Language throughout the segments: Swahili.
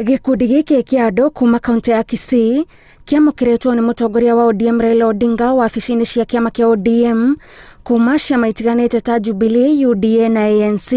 Gikundi giki kia andu kuma kaunti ya Kisii kiamukiritwo ni mutongoria wa ODM Raila Odinga wabici-ini cia kiama kia ODM kuma ciama itiganite ta Jubilee, UDA na ANC.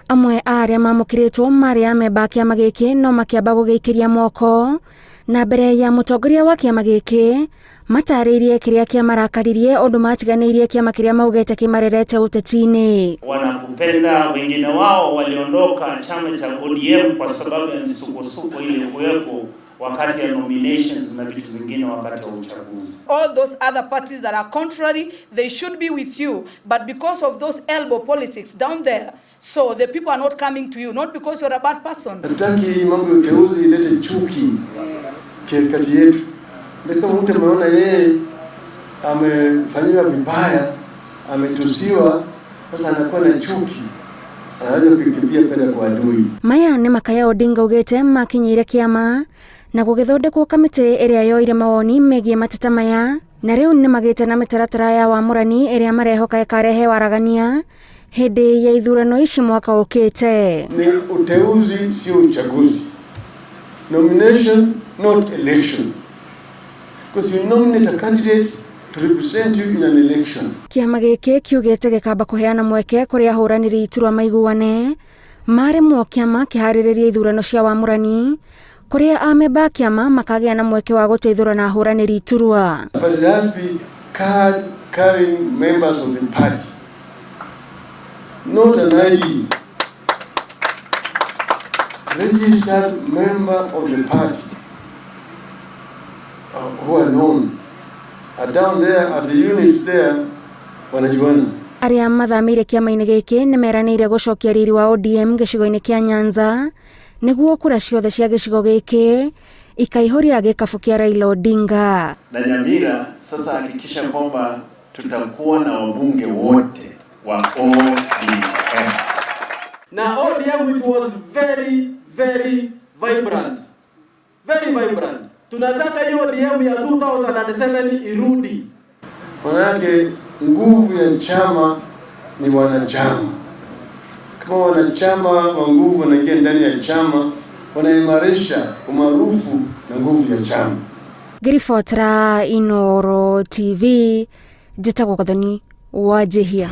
Amwe aria mamukiritwo mari amemba kiama giki no makiamba gugikiria moko na mbere ya mutongoria wa kiama giki mataririe kiria kia marakaririe undu matiganirie kiama kiria maugete kimarerete uteti-ini. Wanakupenda, wengine wao waliondoka chama cha ODM kwa sababu ya misukosuko ile kuwepo wakati ya nominations na vitu zingine wakati wa uchaguzi. All those other parties that are contrary, they should be with you, but because of those elbow politics down there, so the people are not coming to you, not because you're a bad person. Hatutaki mambo ya uteuzi ilete chuki kati yetu. Ndiko mtu ameona yeye amefanywa vibaya, ametusiwa, sasa anakuwa na chuki, anaweza kukimbia kwenda kwa adui. Maya ni makaya Odinga ugete makinyire kiama na gugithondekwo kamiti iria yoire mawoni megie mateta maya, na riu ni magite na mitaratara ya wamurani iria marehoka ikarehe waragania hindi ya ithurano ici mwaka ukite. Ni uteuzi sio uchaguzi. Nomination, not election. Because you nominate a candidate to represent you in an election. Kiama giki kiugete gikamba kuheana mweke kuri ahuraniri iturwa maiguane maremwo kiama kihariririe ithurano cia wamurani kuria amemba kiama makagia na mweke wa guteithura na ahuraniri iturwa. But there has to be card-carrying members of the party, not an ID. Registered member of the party who are known are down there at the unit there wanajuana. Aria mathamire kiama-ini giki ni meranire gucokia riri wa ODM gicigo-ini kia Nyanza niguo kura ciothe cia gicigo giki ikaihuria gikabu kia Raila Odinga. Na Nyamira sasa hakikisha kwamba tutakuwa na wabunge wote wa ODM. Na ODM it was very vibrant. Very vibrant. Tunataka hiyo ODM ya 2007 irudi. Manake nguvu ya chama ni wanachama. Kama wanachama wa nguvu wanaingia ndani ya chama, wanaimarisha umaarufu na nguvu ya chama. Grifotra Inooro TV, Jitagwo Gathoni, Wajihia.